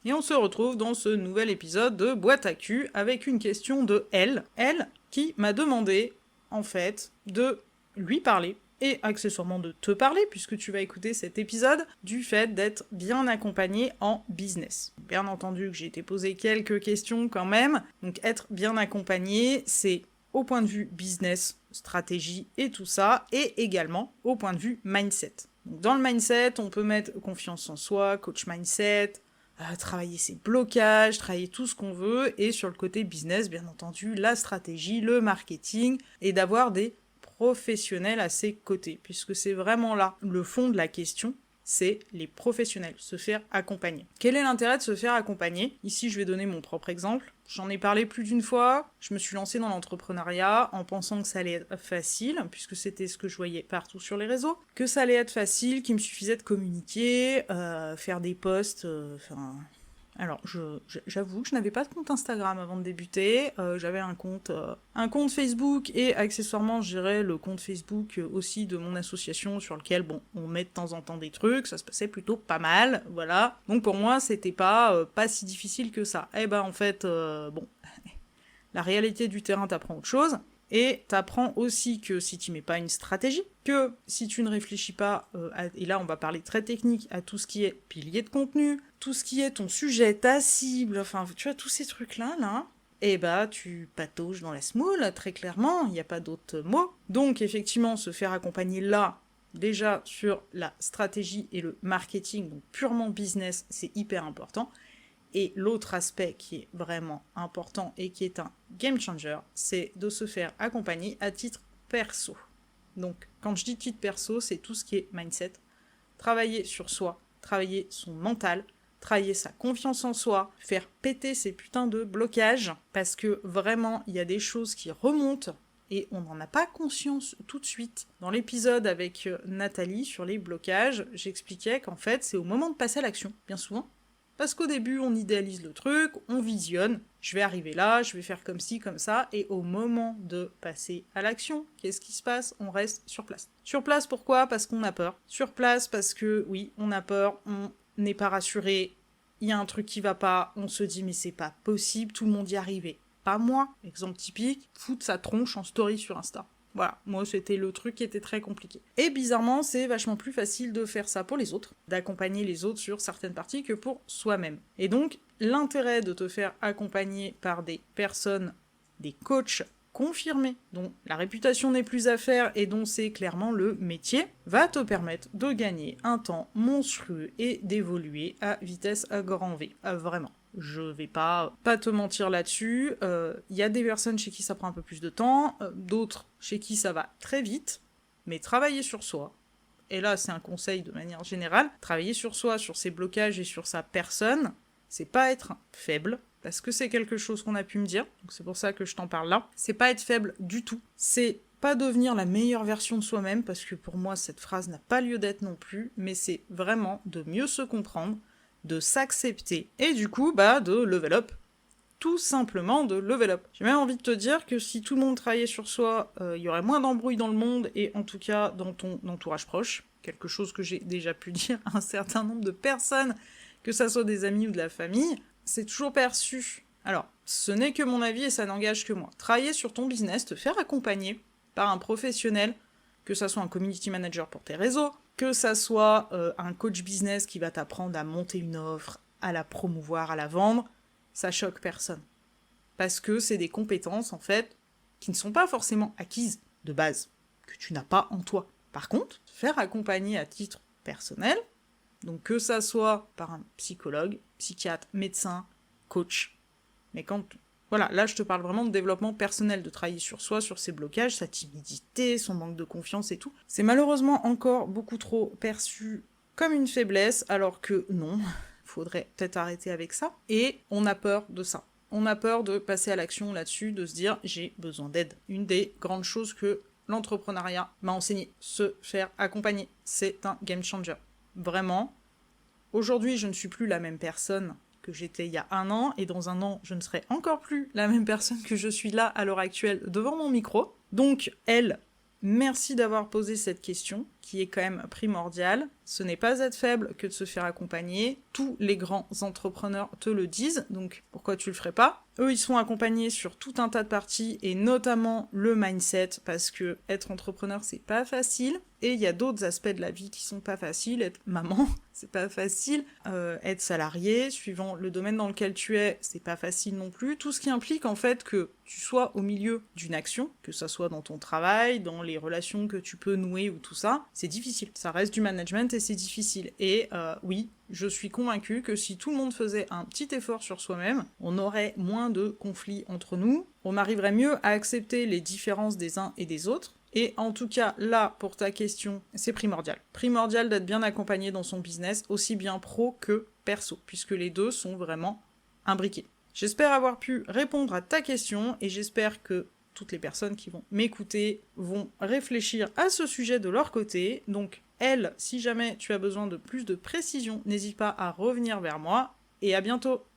Et on se retrouve dans ce nouvel épisode de Boîte à cul avec une question de Elle qui m'a demandé, en fait, de lui parler et accessoirement de te parler, puisque tu vas écouter cet épisode, du fait d'être bien accompagné en business. Bien entendu que j'ai été posé quelques questions quand même, donc être bien accompagné, c'est au point de vue business, stratégie et tout ça, et également au point de vue mindset. Donc dans le mindset, on peut mettre confiance en soi, coach mindset, travailler ses blocages, travailler tout ce qu'on veut, et sur le côté business, bien entendu, la stratégie, le marketing, et d'avoir des professionnels à ses côtés, puisque c'est vraiment là le fond de la question, c'est les professionnels, se faire accompagner. Quel est l'intérêt de se faire accompagner ? Ici, je vais donner mon propre exemple. J'en ai parlé plus d'une fois, je me suis lancée dans l'entrepreneuriat en pensant que ça allait être facile, puisque c'était ce que je voyais partout sur les réseaux, que ça allait être facile, qu'il me suffisait de communiquer, faire des posts, alors, j'avoue que je n'avais pas de compte Instagram avant de débuter, j'avais un compte Facebook et accessoirement je dirais le compte Facebook aussi de mon association sur lequel, bon, on met de temps en temps des trucs, ça se passait plutôt pas mal, voilà. Donc pour moi, c'était pas si difficile que ça. Eh ben en fait, bon, la réalité du terrain t'apprend autre chose. Et t'apprends aussi que si tu mets pas une stratégie, que si tu ne réfléchis pas, et là on va parler très technique, à tout ce qui est pilier de contenu, tout ce qui est ton sujet, ta cible, enfin tu vois tous ces trucs-là, et bah tu patauges dans la semoule, très clairement, il n'y a pas d'autre mot. Donc effectivement, se faire accompagner là, déjà sur la stratégie et le marketing, donc purement business, c'est hyper important. Et l'autre aspect qui est vraiment important et qui est un game changer, c'est de se faire accompagner à titre perso. Donc, quand je dis titre perso, c'est tout ce qui est mindset. Travailler sur soi, travailler son mental, travailler sa confiance en soi, faire péter ces putains de blocages, parce que vraiment, il y a des choses qui remontent et on n'en a pas conscience tout de suite. Dans l'épisode avec Nathalie sur les blocages, j'expliquais qu'en fait, c'est au moment de passer à l'action, bien souvent. Parce qu'au début, on idéalise le truc, on visionne, je vais arriver là, je vais faire comme ci, comme ça, et au moment de passer à l'action, qu'est-ce qui se passe ? On reste sur place. Sur place, pourquoi ? Parce qu'on a peur. Sur place, parce que, oui, on a peur, on n'est pas rassuré, il y a un truc qui va pas, on se dit mais c'est pas possible, tout le monde y arrivait. Pas moi, exemple typique, foutre sa tronche en story sur Insta. Voilà, moi c'était le truc qui était très compliqué. Et bizarrement, c'est vachement plus facile de faire ça pour les autres, d'accompagner les autres sur certaines parties que pour soi-même. Et donc, l'intérêt de te faire accompagner par des personnes, des coachs confirmés, dont la réputation n'est plus à faire et dont c'est clairement le métier, va te permettre de gagner un temps monstrueux et d'évoluer à vitesse à grand V. Vraiment. Je vais pas te mentir là-dessus, y a des personnes chez qui ça prend un peu plus de temps, d'autres chez qui ça va très vite, mais travailler sur soi, et là c'est un conseil de manière générale, travailler sur soi, sur ses blocages et sur sa personne, c'est pas être faible, parce que c'est quelque chose qu'on a pu me dire, donc c'est pour ça que je t'en parle là, c'est pas être faible du tout, c'est pas devenir la meilleure version de soi-même, parce que pour moi cette phrase n'a pas lieu d'être non plus, mais c'est vraiment de mieux se comprendre, de s'accepter, et du coup, de level up. Tout simplement de level up. J'ai même envie de te dire que si tout le monde travaillait sur soi, il y aurait moins d'embrouilles dans le monde, et en tout cas dans ton entourage proche, quelque chose que j'ai déjà pu dire à un certain nombre de personnes, que ça soit des amis ou de la famille, c'est toujours perçu. Alors, ce n'est que mon avis et ça n'engage que moi. Travailler sur ton business, te faire accompagner par un professionnel, que ça soit un community manager pour tes réseaux, que ça soit un coach business qui va t'apprendre à monter une offre, à la promouvoir, à la vendre, ça choque personne. Parce que c'est des compétences, en fait, qui ne sont pas forcément acquises de base, que tu n'as pas en toi. Par contre, faire accompagner à titre personnel, donc que ça soit par un psychologue, psychiatre, médecin, coach, mais quand... Voilà, là je te parle vraiment de développement personnel, de travailler sur soi, sur ses blocages, sa timidité, son manque de confiance et tout. C'est malheureusement encore beaucoup trop perçu comme une faiblesse, alors que non, faudrait peut-être arrêter avec ça. Et on a peur de ça. On a peur de passer à l'action là-dessus, de se dire j'ai besoin d'aide. Une des grandes choses que l'entrepreneuriat m'a enseigné, se faire accompagner. C'est un game changer. Vraiment. Aujourd'hui, je ne suis plus la même personne que j'étais il y a un an, et dans un an, je ne serai encore plus la même personne que je suis là à l'heure actuelle devant mon micro. Donc, merci d'avoir posé cette question, qui est quand même primordial, ce n'est pas être faible que de se faire accompagner. Tous les grands entrepreneurs te le disent, donc pourquoi tu le ferais pas? Eux, ils sont accompagnés sur tout un tas de parties, et notamment le mindset, parce que être entrepreneur, c'est pas facile. Et il y a d'autres aspects de la vie qui sont pas faciles. Être maman, c'est pas facile. Être salarié, suivant le domaine dans lequel tu es, c'est pas facile non plus. Tout ce qui implique en fait que tu sois au milieu d'une action, que ça soit dans ton travail, dans les relations que tu peux nouer ou tout ça, c'est difficile. Ça reste du management et c'est difficile. Et oui, je suis convaincue que si tout le monde faisait un petit effort sur soi-même, on aurait moins de conflits entre nous, on arriverait mieux à accepter les différences des uns et des autres. Et en tout cas, là, pour ta question, c'est primordial. Primordial d'être bien accompagné dans son business, aussi bien pro que perso, puisque les deux sont vraiment imbriqués. J'espère avoir pu répondre à ta question, et j'espère que toutes les personnes qui vont m'écouter vont réfléchir à ce sujet de leur côté. Donc, elle, si jamais tu as besoin de plus de précision, n'hésite pas à revenir vers moi, et à bientôt!